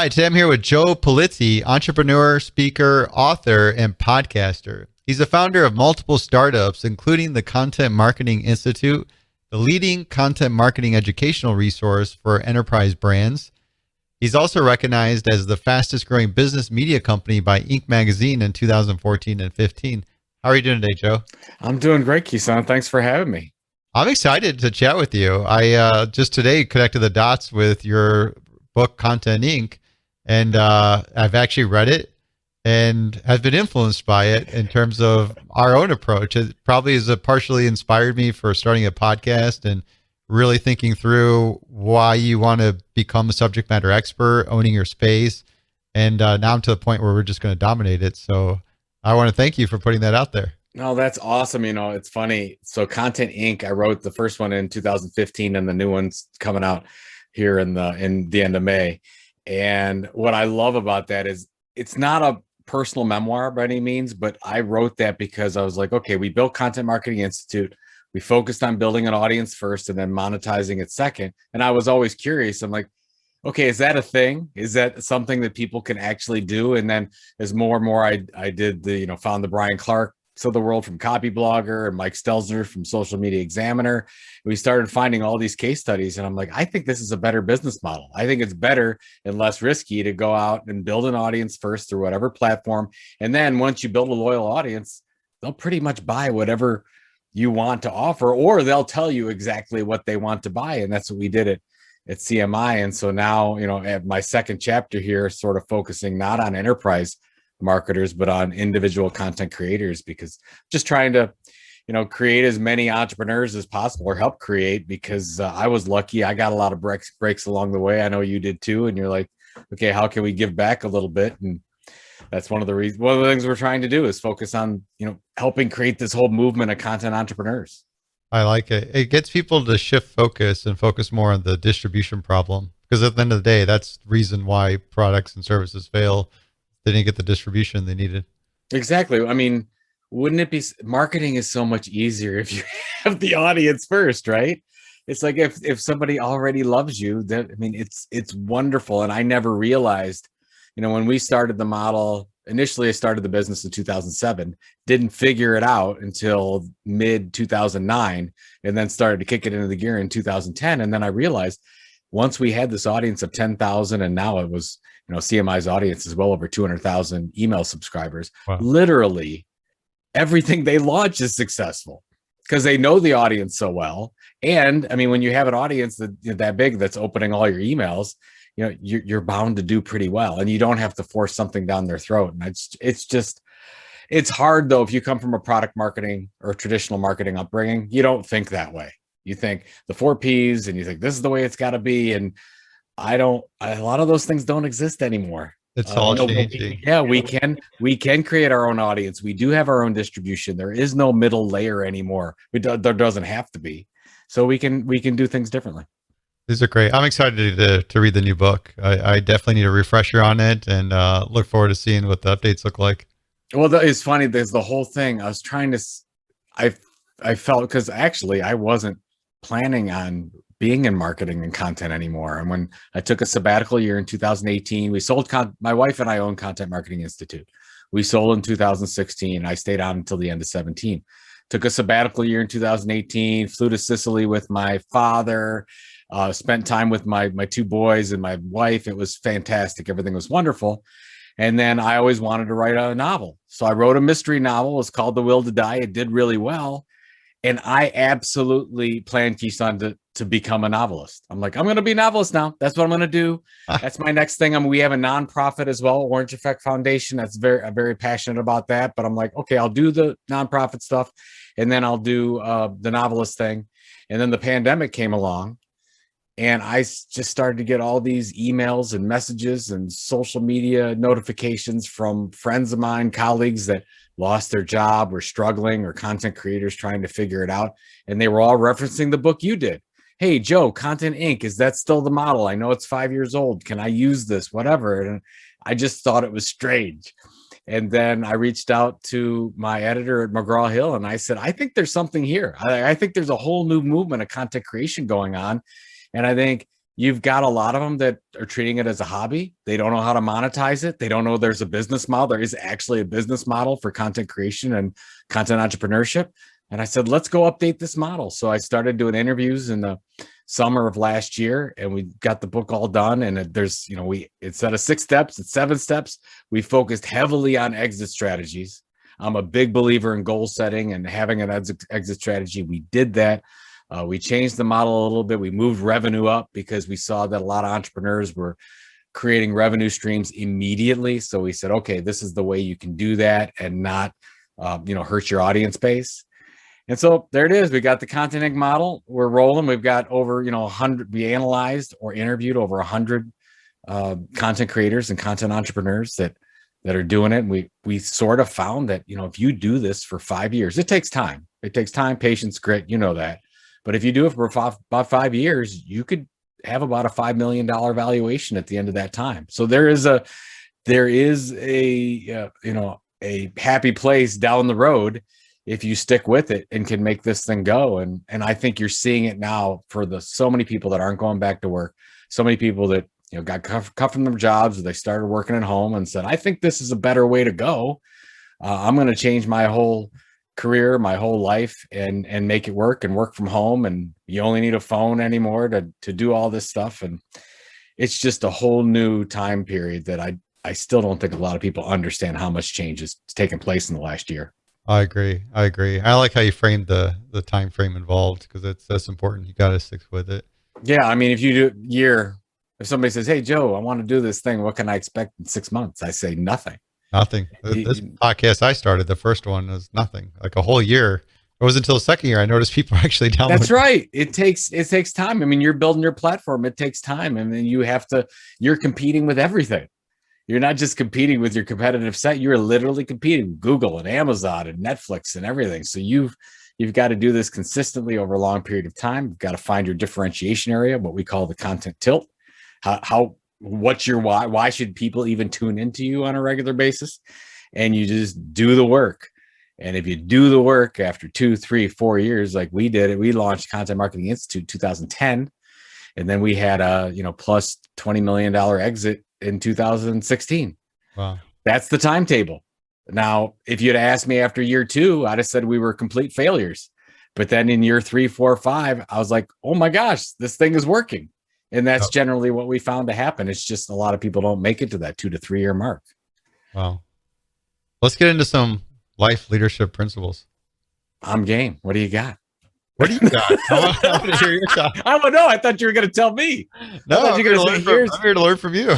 Hi, today I'm here with Joe Pulizzi, entrepreneur, speaker, author, and podcaster. He's the founder of multiple startups, including the Content Marketing Institute, the leading content marketing educational resource for enterprise brands. He's also recognized as the fastest growing business media company by Inc. magazine in 2014 and 15. How are you doing today, Joe? I'm doing great, 𝐂𝐨𝐧𝐧𝐞𝐭. Thanks for having me. I'm excited to chat with you. I just today connected the dots with your book, Content Inc., and I've actually read it and have been influenced by it in terms of our own approach. It probably has partially inspired me for starting a podcast and really thinking through why you want to become a subject matter expert, owning your space. And now I'm to the point where we're just going to dominate it. So I want to thank you for putting that out there. No, that's awesome. It's funny. So Content Inc., I wrote the first one in 2015 and the new one's coming out here in the end of May. And what I love about that is it's not a personal memoir by any means, but I wrote that because I was like, okay, we built Content Marketing Institute. We focused on building an audience first and then monetizing it second. And I was always curious. I'm like, okay, is that a thing? Is that something that people can actually do? And then as more and more I did found the Brian Clark of the world from Copy Blogger and Mike Stelzner from Social Media Examiner. We started finding all these case studies and I'm like, I think this is a better business model. I think it's better and less risky to go out and build an audience first through whatever platform. And then once you build a loyal audience, they'll pretty much buy whatever you want to offer, or they'll tell you exactly what they want to buy. And that's what we did at CMI. And so now, at my second chapter here, sort of focusing not on enterprise marketers, but on individual content creators, because just trying to, create as many entrepreneurs as possible or help create, because I was lucky. I got a lot of breaks along the way. I know you did too. And you're like, okay, how can we give back a little bit? And that's one of the things we're trying to do is focus on, helping create this whole movement of content entrepreneurs. I like it. It gets people to shift focus and focus more on the distribution problem, because at the end of the day, that's the reason why products and services fail. They didn't get the distribution they needed. Exactly. I mean, wouldn't it be, marketing is so much easier if you have the audience first, right? It's like if somebody already loves you, it's wonderful. And I never realized, when we started the model, initially I started the business in 2007, didn't figure it out until mid 2009, and then started to kick it into the gear in 2010. And then I realized once we had this audience of 10,000, and now it was, CMI's audience is well over 200,000 email subscribers. Wow. Literally everything they launch is successful because they know the audience so well. And I mean, when you have an audience that big, that's opening all your emails, you're bound to do pretty well, and you don't have to force something down their throat. And it's hard though. If you come from a product marketing or traditional marketing upbringing, you don't think that way. You think the 4 Ps and you think this is the way it's got to be. And a lot of those things don't exist anymore. It's all changing. Yeah, we can create our own audience. We do have our own distribution. There is no middle layer anymore. There doesn't have to be. So we can do things differently. These are great. I'm excited to read the new book. I definitely need a refresher on it, and look forward to seeing what the updates look like. Well, it's funny. There's the whole thing. I was trying to, I felt, because actually I wasn't planning on being in marketing and content anymore. And when I took a sabbatical year in 2018, we sold, my wife and I own Content Marketing Institute. We sold in 2016. I stayed on until the end of 17. Took a sabbatical year in 2018, flew to Sicily with my father, spent time with my 2 boys and my wife. It was fantastic. Everything was wonderful. And then I always wanted to write a novel. So I wrote a mystery novel. It's called The Will to Die. It did really well. And I absolutely planned, 𝐂𝐨𝐧𝐽, to become a novelist. I'm like, I'm going to be a novelist now. That's what I'm going to do. That's my next thing. We have a nonprofit as well, Orange Effect Foundation. I'm very passionate about that. But I'm like, okay, I'll do the nonprofit stuff, and then I'll do the novelist thing. And then the pandemic came along, and I just started to get all these emails and messages and social media notifications from friends of mine, colleagues that lost their job, were struggling, or content creators trying to figure it out. And they were all referencing the book you did. Hey, Joe, Content Inc., is that still the model? I know it's 5 years old. Can I use this? Whatever. And I just thought it was strange. And then I reached out to my editor at McGraw-Hill, and I said, I think there's something here. I think there's a whole new movement of content creation going on. And I think you've got a lot of them that are treating it as a hobby. They don't know how to monetize it. They don't know there's a business model. There is actually a business model for content creation and content entrepreneurship. And I said, let's go update this model. So I started doing interviews in the summer of last year, and we got the book all done. And there's, instead of 6 steps, it's 7 steps. We focused heavily on exit strategies. I'm a big believer in goal setting and having an exit strategy. We did that. We changed the model a little bit. We moved revenue up because we saw that a lot of entrepreneurs were creating revenue streams immediately. So we said, okay, this is the way you can do that and not, hurt your audience base. And so there it is. We got the Content Inc. model. We're rolling. We've got over, 100. We analyzed or interviewed over 100 content creators and content entrepreneurs that are doing it. And we sort of found that, if you do this for 5 years, it takes time. It takes time, patience, grit. You know that. But if you do it for about 5 years, you could have about a $5 million valuation at the end of that time. So there is a happy place down the road if you stick with it and can make this thing go. And I think you're seeing it now for so many people that aren't going back to work, so many people that got cut from their jobs, or they started working at home and said, I think this is a better way to go. I'm going to change my whole career, my whole life, and make it work and work from home. And you only need a phone anymore to do all this stuff. And it's just a whole new time period that I still don't think a lot of people understand how much change has taken place in the last year. I agree. I like how you framed the time frame involved, because that's important. You got to stick with it. Yeah. I mean, if you do year, if somebody says, hey, Joe, I want to do this thing, what can I expect in 6 months? I say nothing. Nothing. This podcast I started, the first one, was nothing. Like a whole year. It wasn't until the second year I noticed people actually downloading. That's right. It takes time. I mean, you're building your platform. It takes time. And then you're competing with everything. You're not just competing with your competitive set. You're literally competing with Google and Amazon and Netflix and everything. So you've got to do this consistently over a long period of time. You've got to find your differentiation area, what we call the content tilt. What's your why? Why should people even tune into you on a regular basis? And you just do the work. And if you do the work after 2, 3, 4 years, like we did it, we launched Content Marketing Institute 2010. And then we had a, plus $20 million exit in 2016. Wow. That's the timetable. Now, if you'd asked me after year 2, I'd have said we were complete failures. But then in year 3, 4, 5, I was like, oh my gosh, this thing is working. And that's generally what we found to happen. It's just a lot of people don't make it to that 2 to 3 year mark. Wow. Let's get into some life leadership principles. I'm game. What do you got? What do you got? I want to hear your talk. I don't know. I thought you were going to tell me. No, I'm here to learn from you.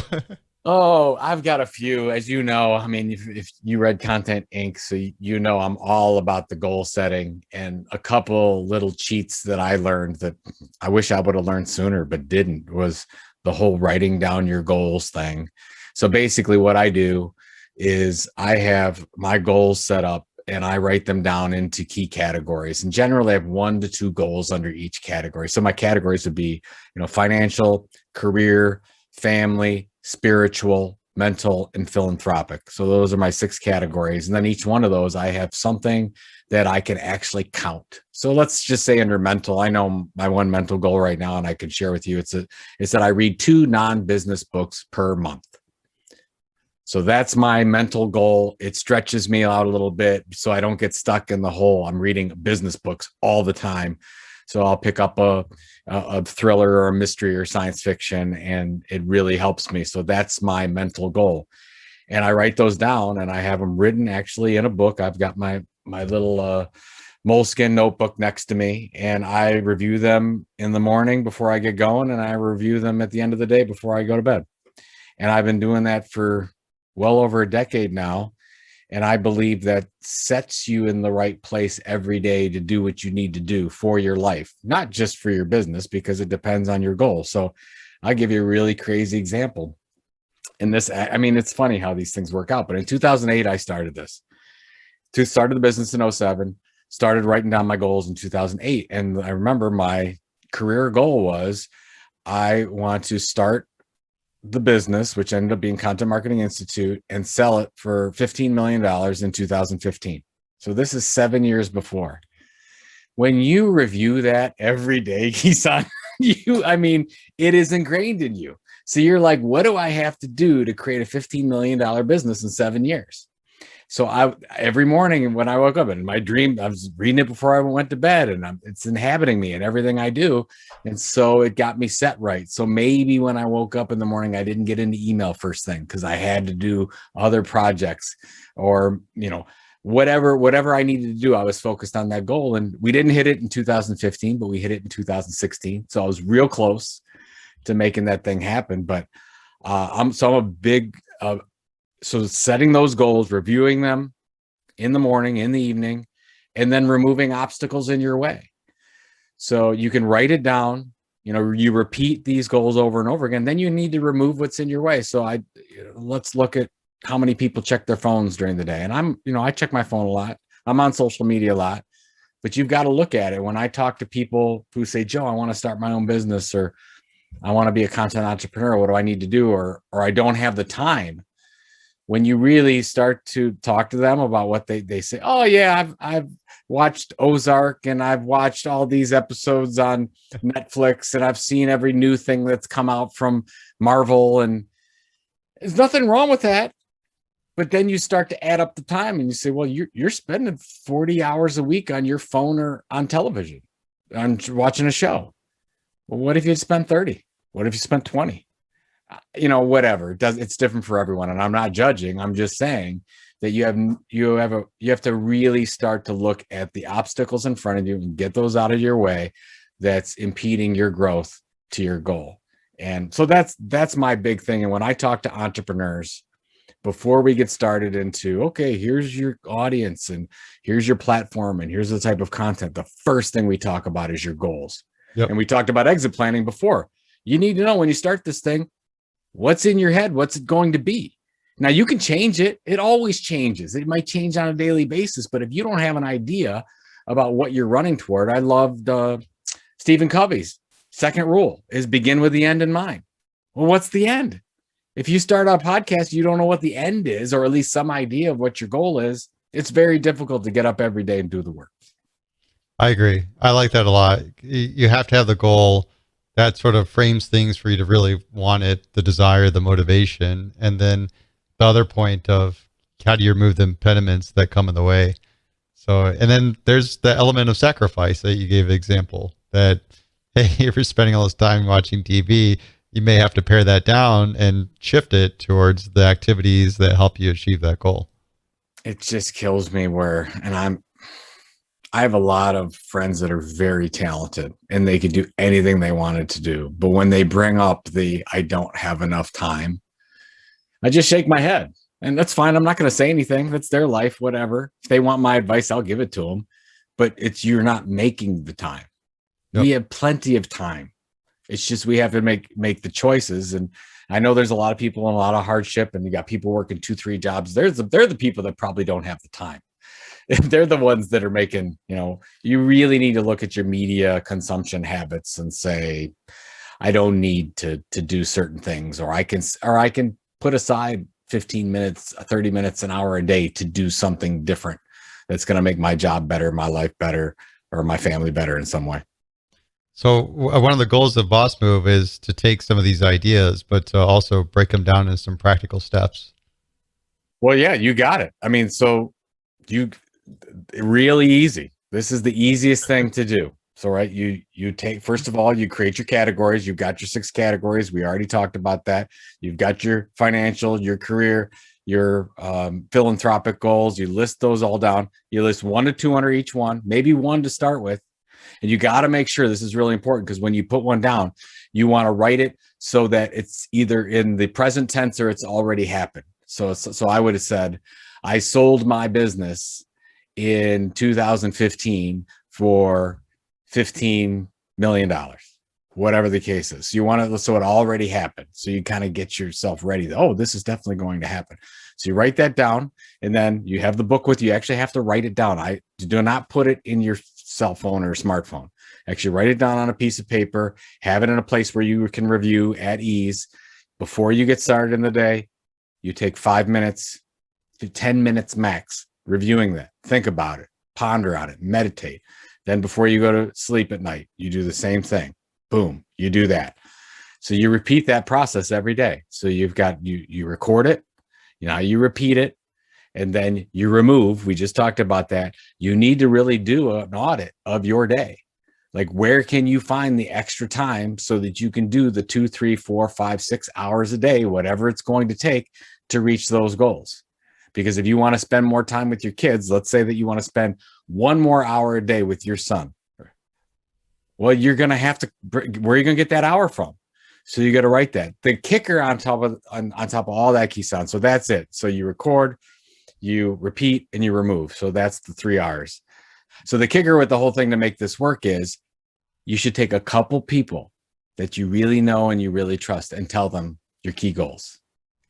Oh, I've got a few. As you know, I mean, if you read Content Inc., so you know I'm all about the goal setting, and a couple little cheats that I learned that I wish I would have learned sooner but didn't was the whole writing down your goals thing. So basically what I do is I have my goals set up and I write them down into key categories, and generally I have 1 to 2 goals under each category. So my categories would be, financial, career, family, spiritual, mental, and philanthropic. So those are my 6 categories. And then each one of those, I have something that I can actually count. So let's just say under mental, I know my one mental goal right now, and I can share with you, it's that I read 2 non-business books per month. So that's my mental goal. It stretches me out a little bit so I don't get stuck in the hole. I'm reading business books all the time. So I'll pick up a thriller or a mystery or science fiction, and it really helps me. So that's my mental goal. And I write those down, and I have them written actually in a book. I've got my little moleskin notebook next to me, and I review them in the morning before I get going, and I review them at the end of the day before I go to bed. And I've been doing that for well over a decade now. And I believe that sets you in the right place every day to do what you need to do for your life, not just for your business, because it depends on your goal. So I'll give you a really crazy example. In this, I mean, it's funny how these things work out, but in 2008, I started this. Started the business in 2007, started writing down my goals in 2008. And I remember my career goal was I want to start the business, which ended up being Content Marketing Institute, and sell it for $15 million in 2015. So this is 7 years before. When you review that every day, Keeson, I mean, it is ingrained in you. So you're like, what do I have to do to create a $15 million business in 7 years? So every morning when I woke up, and my dream, I was reading it before I went to bed, and it's inhabiting me and everything I do. And so it got me set right. So maybe when I woke up in the morning, I didn't get into email first thing because I had to do other projects, or, whatever I needed to do. I was focused on that goal, and we didn't hit it in 2015, but we hit it in 2016. So I was real close to making that thing happen. But I'm a big, so setting those goals, reviewing them in the morning, in the evening, and then removing obstacles in your way. So you can write it down, you repeat these goals over and over again. Then you need to remove what's in your way. So let's look at how many people check their phones during the day. And I check my phone a lot. I'm on social media a lot, but you've got to look at it. When I talk to people who say, Joe, I want to start my own business, or I want to be a content entrepreneur, what do I need to do? Or I don't have the time. When you really start to talk to them about what they say, oh yeah, I've watched Ozark, and I've watched all these episodes on Netflix, and I've seen every new thing that's come out from Marvel, and there's nothing wrong with that. But then you start to add up the time, and you say, well, you're spending 40 hours a week on your phone or on television, on watching a show. Well, what if you spent 30? What if you spent 20? Whatever. It's different for everyone, and I'm not judging. I'm just saying that you have to really start to look at the obstacles in front of you and get those out of your way that's impeding your growth to your goal. And so that's my big thing. And when I talk to entrepreneurs, before we get started into, okay, here's your audience, and here's your platform, and here's the type of content, the first thing we talk about is your goals. Yep. And we talked about exit planning before. You need to know, when you start this thing, what's in your head, what's it going to be. Now, you can change it. It always changes. It might change on a daily basis, but if you don't have an idea about what you're running toward, I loved Stephen Covey's second rule is begin with the end in mind. Well, what's the end? If you start a podcast, you don't know what the end is, or at least some idea of what your goal is. It's very difficult to get up every day and do the work. I agree. I like that a lot. You have to have the goal that sort of frames things for you to really want it, the desire, the motivation. And then the other point of how do you remove the impediments that come in the way? So, and then there's the element of sacrifice that you gave an example that, hey, if you're spending all this time watching TV, you may have to pare that down and shift it towards the activities that help you achieve that goal. It just kills me I have a lot of friends that are very talented, and they could do anything they wanted to do. But when they bring up I don't have enough time, I just shake my head, and that's fine. I'm not going to say anything. That's their life, whatever. If they want my advice, I'll give it to them, but you're not making the time. Yep. We have plenty of time. It's just, we have to make the choices. And I know there's a lot of people in a lot of hardship, and you got people working 2-3 jobs. They're the people that probably don't have the time. They're the ones that are making, you really need to look at your media consumption habits and say, I don't need to do certain things, or I can put aside 15 minutes, 30 minutes, an hour a day to do something different that's going to make my job better, my life better, or my family better in some way. So one of the goals of BossMove is to take some of these ideas, but to also break them down into some practical steps. Well, yeah, you got it. I mean, really easy. This is the easiest thing to do. So, right, you take, first of all, you create your categories. You've got your 6 categories. We already talked about that. You've got your financial, your career, your philanthropic goals. You list those all down. You list 1 to 2 under each one, maybe 1 to start with. And you got to make sure, this is really important, because when you put one down, you want to write it so that it's either in the present tense or it's already happened. So I would have said, I sold my business in 2015 for $15 million, whatever the case is. You want to, so it already happened. So you kind of get yourself ready. Oh, this is definitely going to happen. So you write that down, and then you have the book with you. You actually have to write it down. I do not put it in your cell phone or smartphone. Actually write it down on a piece of paper, have it in a place where you can review at ease. Before you get started in the day, you take 5 minutes to 10 minutes max reviewing that. Think about it, ponder on it, meditate. Then before you go to sleep at night, you do the same thing. Boom, you do that. So you repeat that process every day. So you've got, you record it, you repeat it, and then you remove. We just talked about that. You need to really do an audit of your day. Like, where can you find the extra time so that you can do the 2, 3, 4, 5, 6 hours a day, whatever it's going to take to reach those goals? Because if you want to spend more time with your kids, let's say that you want to spend 1 more hour a day with your son. Well, you're going to have to, where are you going to get that hour from? So you got to write that. The kicker on top of all that, 𝐂𝐨. So that's it. So you record, you repeat, and you remove. So that's the 3 R's. So the kicker with the whole thing to make this work is you should take a couple people that you really know and you really trust and tell them your key goals,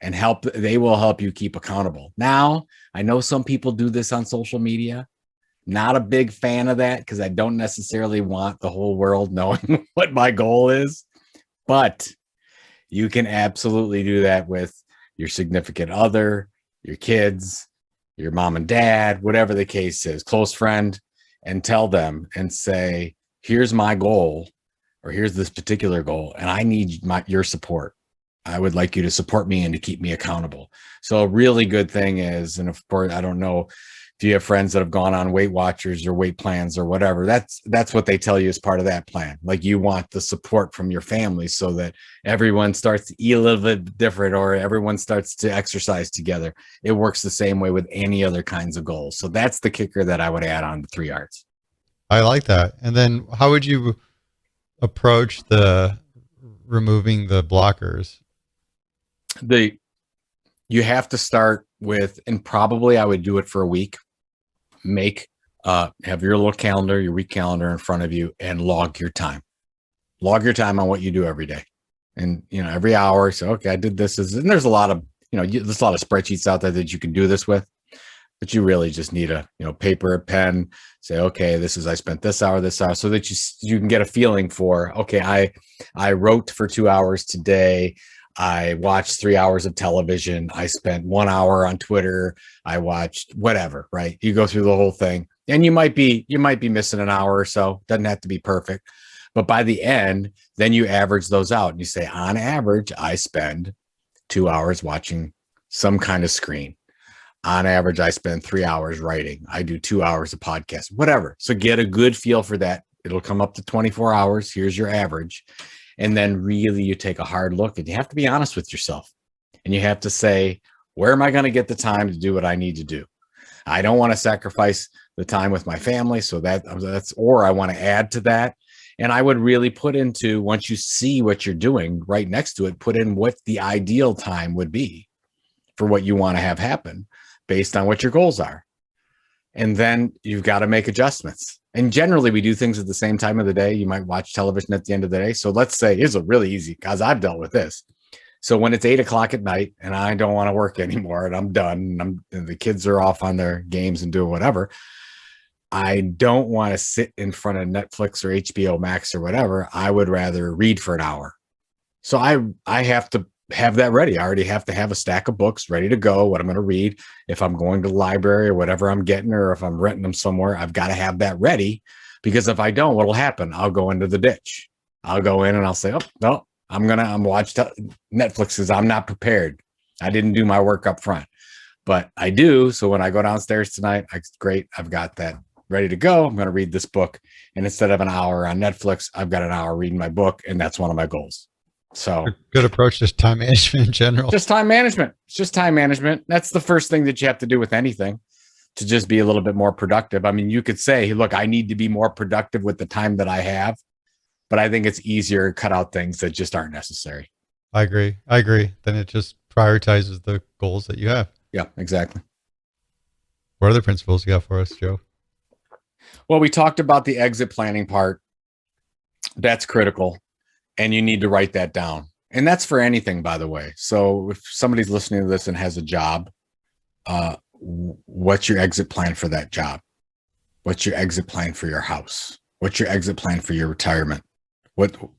and they will help you keep accountable. Now, I know some people do this on social media. Not a big fan of that, because I don't necessarily want the whole world knowing what my goal is. But you can absolutely do that with your significant other, your kids, your mom and dad, whatever the case is, close friend, and tell them and say, here's my goal, or here's this particular goal, and I need your support. I would like you to support me and to keep me accountable. So a really good thing is, and of course, I don't know if you have friends that have gone on Weight Watchers or weight plans or whatever, that's what they tell you as part of that plan. Like, you want the support from your family so that everyone starts to eat a little bit different, or everyone starts to exercise together. It works the same way with any other kinds of goals. So that's the kicker that I would add on the 3 R's. I like that. And then how would you approach the removing the blockers? You have to start with, and probably I would do it for a week. Have your little calendar, your week calendar in front of you, and log your time. Log your time on what you do every day. And, every hour. So, okay, I did this. And there's a lot of, there's a lot of spreadsheets out there that you can do this with, but you really just need a, paper, a pen, say, okay, I spent this hour, so that you can get a feeling for, okay, I wrote for 2 hours today. I watched 3 hours of television. I spent 1 hour on Twitter. I watched whatever, right? You go through the whole thing, and you might be missing an hour or so. Doesn't have to be perfect, but by the end, then you average those out and you say, on average, I spend 2 hours watching some kind of screen. On average, I spend 3 hours writing. I do 2 hours of podcast, whatever. So get a good feel for that. It'll come up to 24 hours. Here's your average. And then really you take a hard look, and you have to be honest with yourself, and you have to say, where am I going to get the time to do what I need to do? I don't want to sacrifice the time with my family. So or I want to add to that. And I would really put into, once you see what you're doing, right next to it, put in what the ideal time would be for what you want to have happen based on what your goals are. And then you've got to make adjustments. And generally we do things at the same time of the day. You might watch television at the end of the day. So let's say, here's a really easy, because I've dealt with this. So when it's 8 o'clock at night and I don't want to work anymore and I'm done, and the kids are off on their games and doing whatever, I don't want to sit in front of Netflix or HBO Max or whatever. I would rather read for an hour. So I have to have that ready. I already have to have a stack of books ready to go, what I'm going to read. If I'm going to the library or whatever I'm getting, or if I'm renting them somewhere, I've got to have that ready, because if I don't, what'll happen? I'll go into the ditch. I'll go in and I'll say, oh, no, I'm watch Netflix, because I'm not prepared. I didn't do my work up front, but I do. So when I go downstairs tonight, great. I've got that ready to go. I'm going to read this book. And instead of an hour on Netflix, I've got an hour reading my book. And that's one of my goals. So good approach to time management in general. Just time management. It's just time management. That's the first thing that you have to do with anything, to just be a little bit more productive. I mean, you could say, hey, look, I need to be more productive with the time that I have, but I think it's easier to cut out things that just aren't necessary. I agree. Then it just prioritizes the goals that you have. Yeah, exactly. What other principles you got for us, Joe? Well, we talked about the exit planning part. That's critical. And you need to write that down. And that's for anything, by the way. So if somebody's listening to this and has a job, what's your exit plan for that job? What's your exit plan for your house? What's your exit plan for your retirement?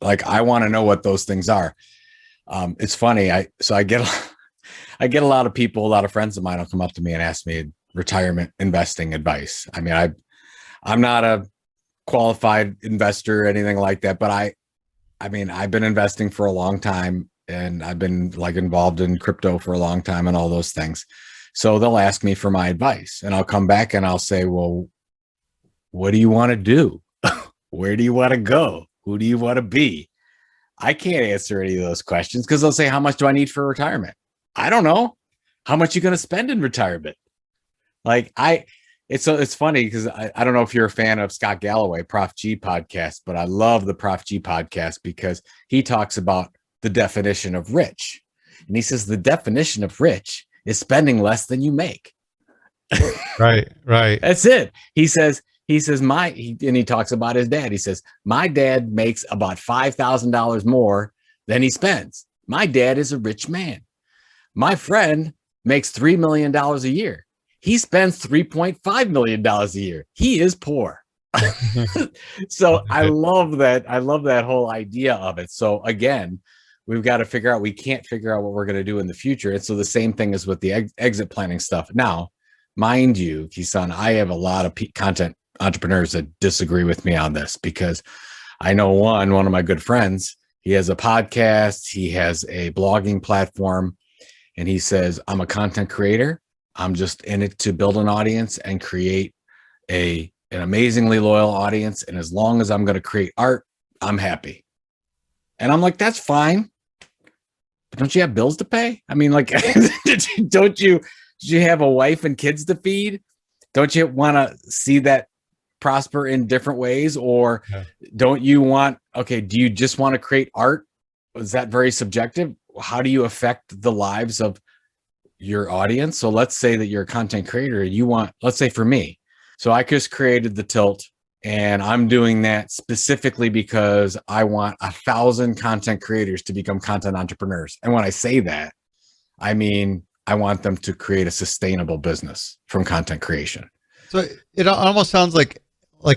I want to know what those things are. It's funny. I get a lot of people, a lot of friends of mine will come up to me and ask me retirement investing advice. I mean, I'm not a qualified investor or anything like that, but I mean, I've been investing for a long time, and I've been like involved in crypto for a long time and all those things. So they'll ask me for my advice, and I'll come back and I'll say, well, what do you want to do? Where do you want to go? Who do you want to be? I can't answer any of those questions because they'll say, how much do I need for retirement? I don't know. How much you going to spend in retirement? Like it's funny because I don't know if you're a fan of Scott Galloway, Prof G podcast, but I love the Prof G podcast because he talks about the definition of rich. And he says the definition of rich is spending less than you make. Right. That's it. He says, and he talks about his dad. He says, my dad makes about $5,000 more than he spends. My dad is a rich man. My friend makes $3 million a year. He spends $3.5 million a year. He is poor. So I love that. I love that whole idea of it. So again, we've got to figure out, we can't figure out what we're going to do in the future. And so the same thing is with the exit planning stuff. Now, mind you, Kisan, I have a lot of content entrepreneurs that disagree with me on this because I know one of my good friends, he has a podcast, he has a blogging platform, and he says, I'm a content creator. I'm just in it to build an audience and create an amazingly loyal audience. And as long as I'm going to create art, I'm happy. And I'm like, that's fine. But don't you have bills to pay? I mean, like, did you have a wife and kids to feed? Don't you want to see that prosper in different ways? Or don't you want, okay, do you just want to create art? Is that very subjective? How do you affect the lives of your audience? So let's say that you're a content creator and you want, let's say for me, so I just created the Tilt, and I'm doing that specifically because I want 1,000 content creators to become content entrepreneurs. And when I say that, I mean, I want them to create a sustainable business from content creation. So it almost sounds like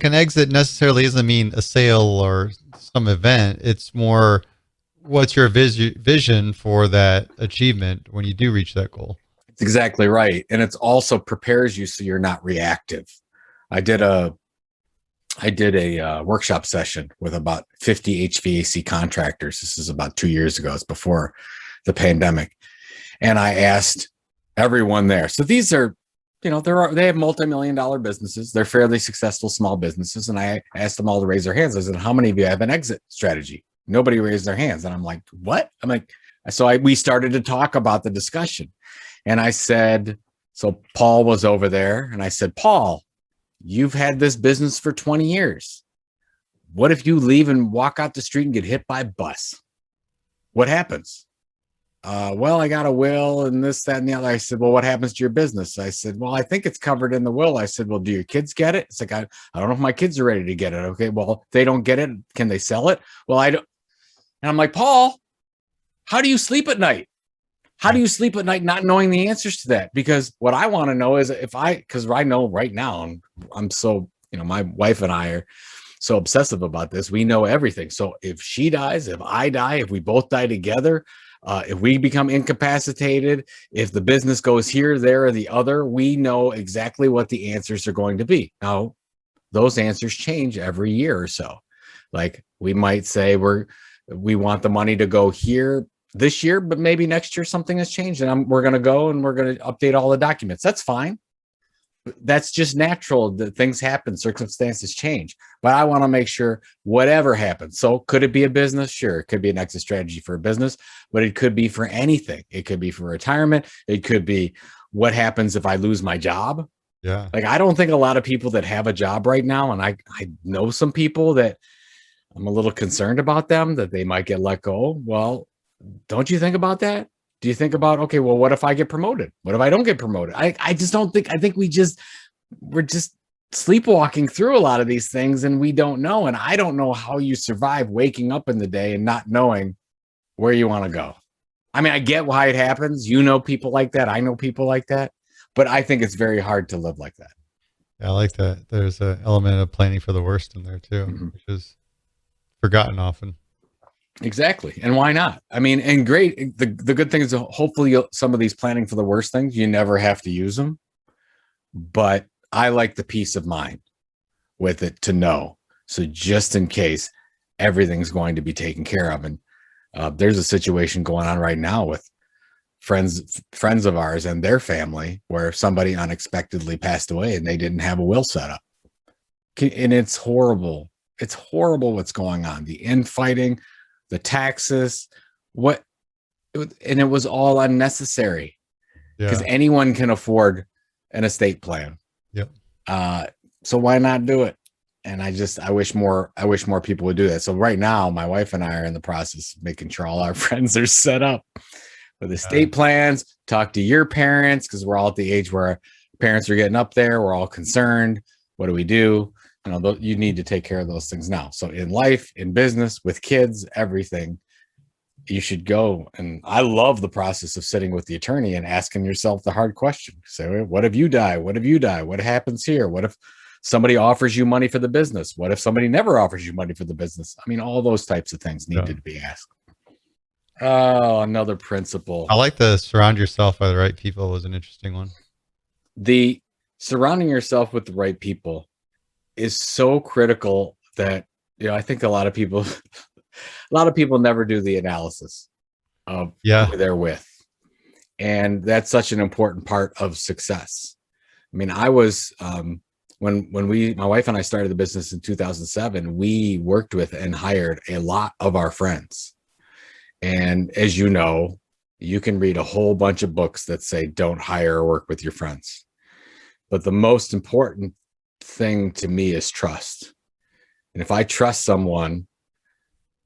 an exit necessarily doesn't mean a sale or some event. It's more, what's your vision for that achievement when you do reach that goal? It's exactly right. And it's also prepares you so you're not reactive. I did a workshop session with about 50 HVAC contractors. This is about 2 years ago. It's before the pandemic. And I asked everyone there. So these are, they have multi-million-dollar businesses. They're fairly successful small businesses. And I asked them all to raise their hands. I said, how many of you have an exit strategy? Nobody raised their hands. And I'm like, what? I'm like, we started to talk about the discussion. And I said, so Paul was over there. And I said, Paul, you've had this business for 20 years. What if you leave and walk out the street and get hit by a bus? What happens? Well, I got a will and this, that, and the other. I said, well, what happens to your business? I said, well, I think it's covered in the will. I said, well, do your kids get it? It's like, I don't know if my kids are ready to get it. Okay, well, if they don't get it, can they sell it? Well, I don't. And I'm like, Paul, how do you sleep at night? How do you sleep at night not knowing the answers to that? Because what I want to know is because I know right now, I'm so, my wife and I are so obsessive about this. We know everything. So if she dies, if I die, if we both die together, if we become incapacitated, if the business goes here, there, or the other, we know exactly what the answers are going to be. Now, those answers change every year or so. Like we might say we want the money to go here this year, but maybe next year something has changed and we're going to go and we're going to update all the documents. That's fine. That's just natural that things happen, circumstances change, but I want to make sure whatever happens. So could it be a business? Sure. It could be an exit strategy for a business, but it could be for anything. It could be for retirement. It could be what happens if I lose my job. Yeah. Like, I don't think a lot of people that have a job right now, and I know some people that I'm a little concerned about them, that they might get let go. Well, don't you think about that? Do you think about, okay, well, what if I get promoted? What if I don't get promoted? I just don't think, I think we're just sleepwalking through a lot of these things and we don't know. And I don't know how you survive waking up in the day and not knowing where you want to go. I mean, I get why it happens. You know, people like that. I know people like that, but I think it's very hard to live like that. Yeah, I like that. There's an element of planning for the worst in there too, which is forgotten often. Exactly. And why not? I mean, and great. The good thing is hopefully some of these planning for the worst things, you never have to use them. But I like the peace of mind with it to know. So just in case, everything's going to be taken care of. And there's a situation going on right now with friends of ours and their family where somebody unexpectedly passed away and they didn't have a will set up. And it's horrible. It's horrible what's going on. The infighting, the taxes, and it was all unnecessary because anyone can afford an estate plan. Yep. So why not do it? And I wish more people would do that. So right now, my wife and I are in the process of making sure all our friends are set up with estate plans. Talk to your parents, because we're all at the age where parents are getting up there. We're all concerned. What do we do? You know, you need to take care of those things now. So in life, in business, with kids, everything, you should go. And I love the process of sitting with the attorney and asking yourself the hard question. So what if you die? What if you die? What happens here? What if somebody offers you money for the business? What if somebody never offers you money for the business? I mean, all those types of things needed to be asked. Oh, another principle. I like the surround yourself by the right people was an interesting one. The surrounding yourself with the right people is so critical that, you know, I think a lot of people never do the analysis of who they're with. And that's such an important part of success. I mean, I was, when my wife and I started the business in 2007, we worked with and hired a lot of our friends. And as you know, you can read a whole bunch of books that say, don't hire or work with your friends. But the most important thing to me is trust. And if I trust someone,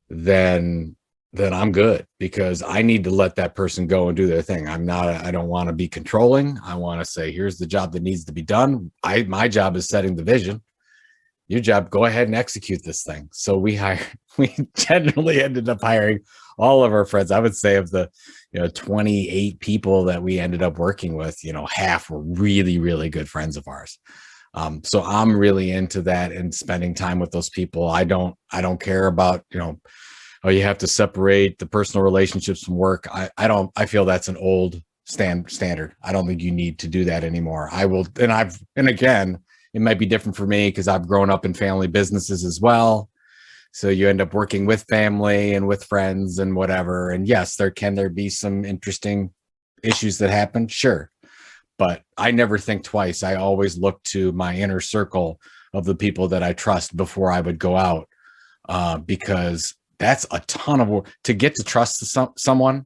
then I'm good, because I need to let that person go and do their thing. I don't want to be controlling. I want to say, here's the job that needs to be done. My job is setting the vision. Your job, go ahead and execute this thing. So we generally ended up hiring all of our friends. I would say of the 28 people that we ended up working with, half were really, really good friends of ours. So I'm really into that and spending time with those people. I don't care about, oh, you have to separate the personal relationships from work. I feel that's an old standard. I don't think you need to do that anymore. And again, it might be different for me because I've grown up in family businesses as well. So you end up working with family and with friends and whatever. And yes, there be some interesting issues that happen. Sure. But I never think twice. I always look to my inner circle of the people that I trust before I would go out, because that's a ton of work. To get to trust someone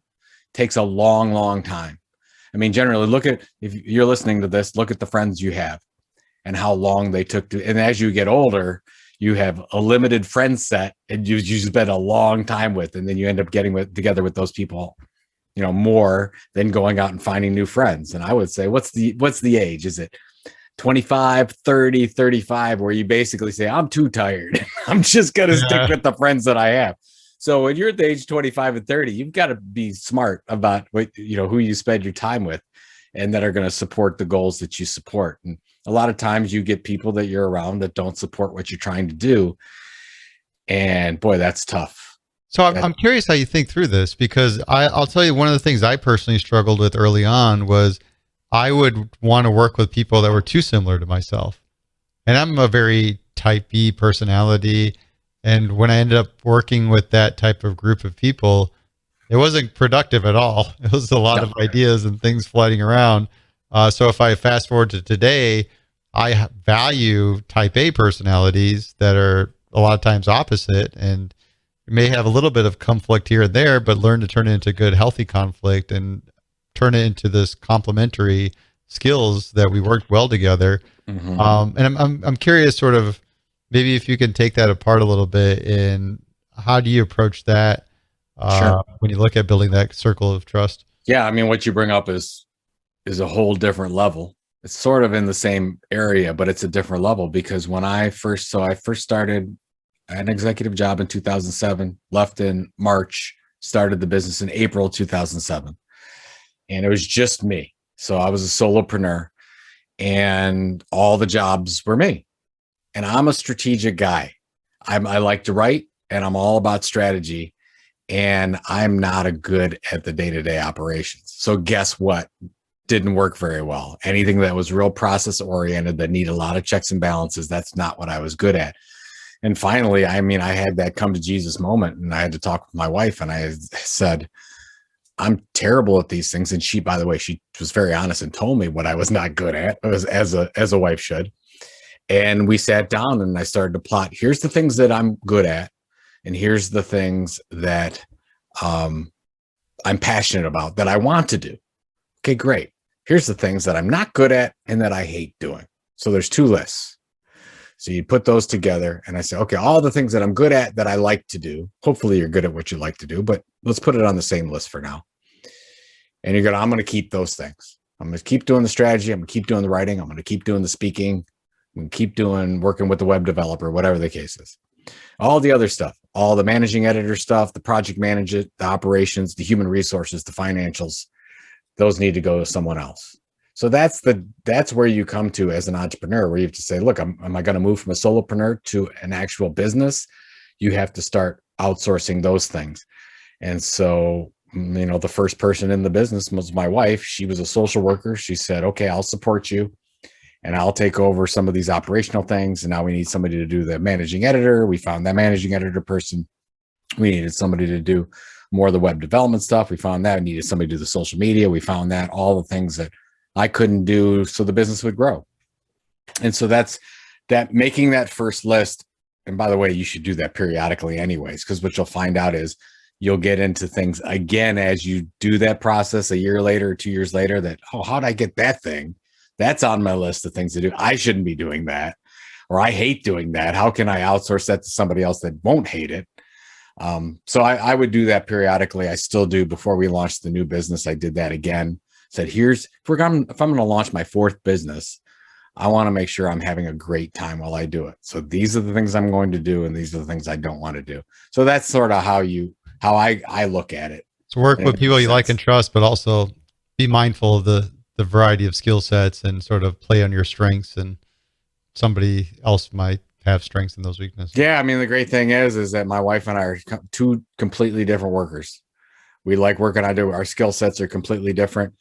takes a long, long time. I mean, generally, if you're listening to this, look at the friends you have and how long they took to. And as you get older, you have a limited friend set and you spend a long time with, and then you end up getting together with those people, more than going out and finding new friends. And I would say, what's the age? Is it 25, 30, 35, where you basically say, I'm too tired. I'm just going to stick with the friends that I have. So when you're at the age 25 and 30, you've got to be smart about who you spend your time with and that are going to support the goals that you support. And a lot of times you get people that you're around that don't support what you're trying to do. And boy, that's tough. So I'm curious how you think through this, because I'll tell you, one of the things I personally struggled with early on was I would want to work with people that were too similar to myself. And I'm a very type B personality. And when I ended up working with that type of group of people, it wasn't productive at all. It was a lot of ideas and things floating around. So if I fast forward to today, I value type A personalities that are a lot of times opposite, and may have a little bit of conflict here and there, but learn to turn it into good, healthy conflict and turn it into this complementary skills that we worked well together. Mm-hmm. And I'm curious, sort of, maybe if you can take that apart a little bit, and how do you approach that when you look at building that circle of trust? Yeah, I mean, what you bring up is a whole different level. It's sort of in the same area, but it's a different level, because when I first started an executive job in 2007, left in March, started the business in April 2007. And it was just me. So I was a solopreneur and all the jobs were me. And I'm a strategic guy. I like to write, and I'm all about strategy. And I'm not a good at the day-to-day operations. So guess what? Didn't work very well. Anything that was real process oriented, that need a lot of checks and balances, that's not what I was good at. And finally, I mean, I had that come to Jesus moment, and I had to talk with my wife, and I said, I'm terrible at these things. And she, by the way, she was very honest and told me what I was not good at, as a wife should. And we sat down and I started to plot, here's the things that I'm good at, and here's the things that I'm passionate about, that I want to do. Okay, great. Here's the things that I'm not good at and that I hate doing. So there's 2 lists. So you put those together, and I say, okay, all the things that I'm good at that I like to do. Hopefully you're good at what you like to do, but let's put it on the same list for now. And I'm going to keep those things. I'm going to keep doing the strategy. I'm going to keep doing the writing. I'm going to keep doing the speaking. I'm going to keep working with the web developer, whatever the case is. All the other stuff, all the managing editor stuff, the project manager, the operations, the human resources, the financials, those need to go to someone else. So that's where you come to as an entrepreneur, where you have to say, look, am I going to move from a solopreneur to an actual business? You have to start outsourcing those things. And so, the first person in the business was my wife. She was a social worker. She said, okay, I'll support you and I'll take over some of these operational things. And now we need somebody to do the managing editor. We found that managing editor person. We needed somebody to do more of the web development stuff. We found that. We needed somebody to do the social media. We found that, all the things that I couldn't do so the business would grow. And so that's that, making that first list. And by the way, you should do that periodically anyways, because what you'll find out is you'll get into things again as you do that process a year later or 2 years later, that, oh, how'd I get that thing? That's on my list of things to do. I shouldn't be doing that, or I hate doing that. How can I outsource that to somebody else that won't hate it? So I would do that periodically. I still do. Before we launched the new business, I did that again. Said, if I'm going to launch my 4th business, I want to make sure I'm having a great time while I do it. So these are the things I'm going to do, and these are the things I don't want to do. So that's sort of how I look at it. So work with people you like and trust, but also be mindful of the variety of skill sets and sort of play on your strengths, and somebody else might have strengths in those weaknesses. Yeah. I mean, the great thing is that my wife and I are 2 completely different workers. We like working. Our skill sets are completely different.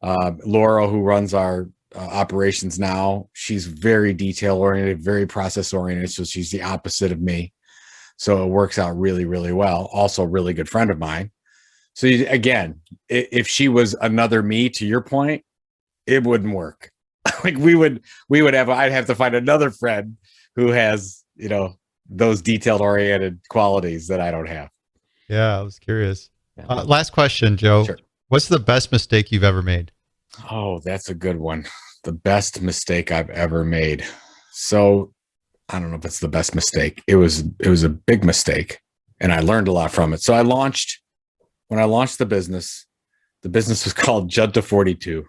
Laura, who runs our operations now, she's very detail oriented, very process oriented. So she's the opposite of me. So it works out really, really well. Also a really good friend of mine. So again, if she was another me, to your point, it wouldn't work. Like I'd have to find another friend who has, those detailed oriented qualities that I don't have. Yeah. I was curious. Last question, Joe. Sure. What's the best mistake you've ever made? Oh, that's a good one. The best mistake I've ever made. So I don't know if it's the best mistake. It was a big mistake, and I learned a lot from it. So when I launched the business was called Judda 42.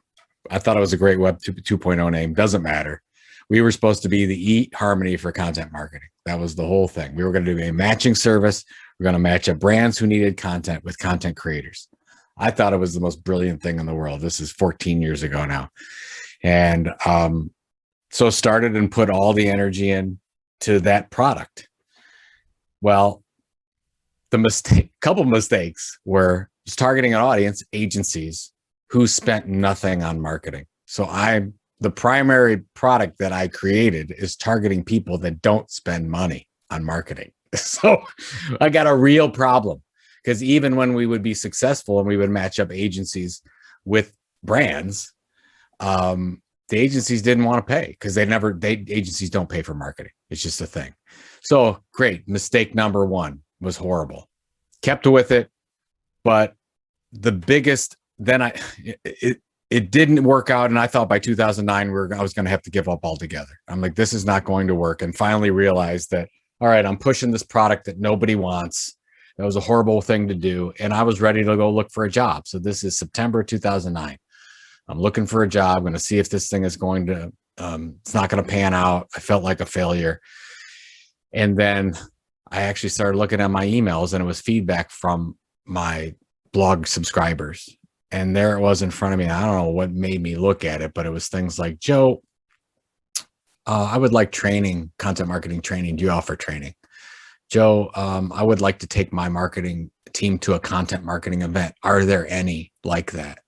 I thought it was a great Web 2.0 name. Doesn't matter. We were supposed to be the eHarmony for content marketing. That was the whole thing. We were going to do a matching service. We're going to match up brands who needed content with content creators. I thought it was the most brilliant thing in the world. This is 14 years ago now. And so started and put all the energy into that product. Well, couple mistakes were just targeting an audience, agencies who spent nothing on marketing. So the primary product that I created is targeting people that don't spend money on marketing. So I got a real problem. Because even when we would be successful and we would match up agencies with brands, the agencies didn't want to pay, because agencies don't pay for marketing. It's just a thing. So great. Mistake number 1 was horrible. Kept with it. But the biggest, it didn't work out. And I thought by 2009, I was going to have to give up altogether. I'm like, this is not going to work. And finally realized that, all right, I'm pushing this product that nobody wants. That was a horrible thing to do. And I was ready to go look for a job. So this is September 2009. I'm looking for a job. I'm going to see if this thing is going to, it's not going to pan out. I felt like a failure. And then I actually started looking at my emails, and it was feedback from my blog subscribers. And there it was in front of me. I don't know what made me look at it, but it was things like, Joe, I would like training, content marketing training. Do you offer training? Joe, I would like to take my marketing team to a content marketing event. Are there any like that?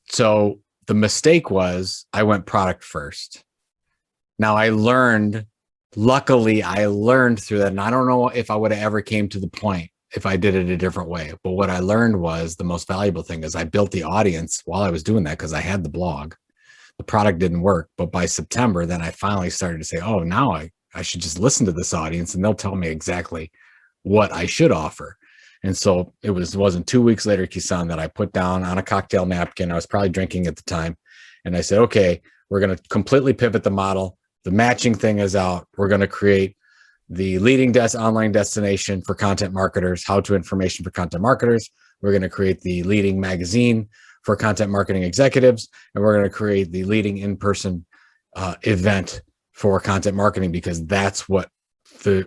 So the mistake was I went product first. Now I learned luckily I learned through that. And I don't know if I would have ever came to the point if I did it a different way. But what I learned was the most valuable thing is I built the audience while I was doing that, because I had the blog. The product didn't work. But by September, then I finally started to say, oh, now I should just listen to this audience and they'll tell me exactly what I should offer. And so it wasn't 2 weeks later, 𝐂𝐤, that I put down on a cocktail napkin. I was probably drinking at the time. And I said, okay, we're going to completely pivot the model. The matching thing is out. We're going to create the leading online destination for content marketers, how-to information for content marketers. We're going to create the leading magazine for content marketing executives. And we're going to create the leading in-person event for content marketing, because that's what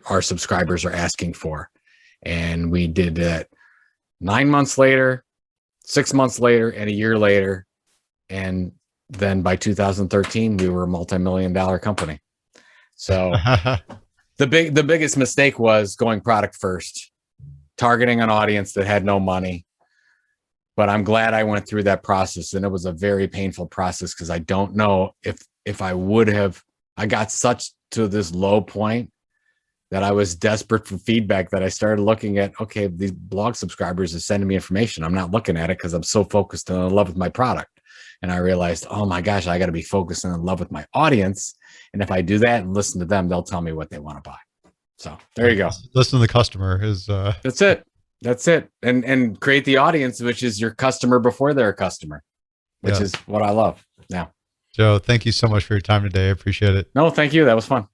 our subscribers are asking for. And we did that 9 months later, 6 months later, and a year later. And then by 2013, we were a multi-million-dollar company. So the biggest mistake was going product first, targeting an audience that had no money. But I'm glad I went through that process, and it was a very painful process, because I don't know if I would have. I got such to this low point that I was desperate for feedback that I started looking at, okay, these blog subscribers are sending me information. I'm not looking at it because I'm so focused and in love with my product. And I realized, oh my gosh, I got to be focused and in love with my audience. And if I do that and listen to them, they'll tell me what they want to buy. So there you go. Listen to the customer is that's it. That's it. And create the audience, which is your customer before they're a customer, which is what I love. Yeah. Joe, thank you so much for your time today. I appreciate it. No, thank you. That was fun.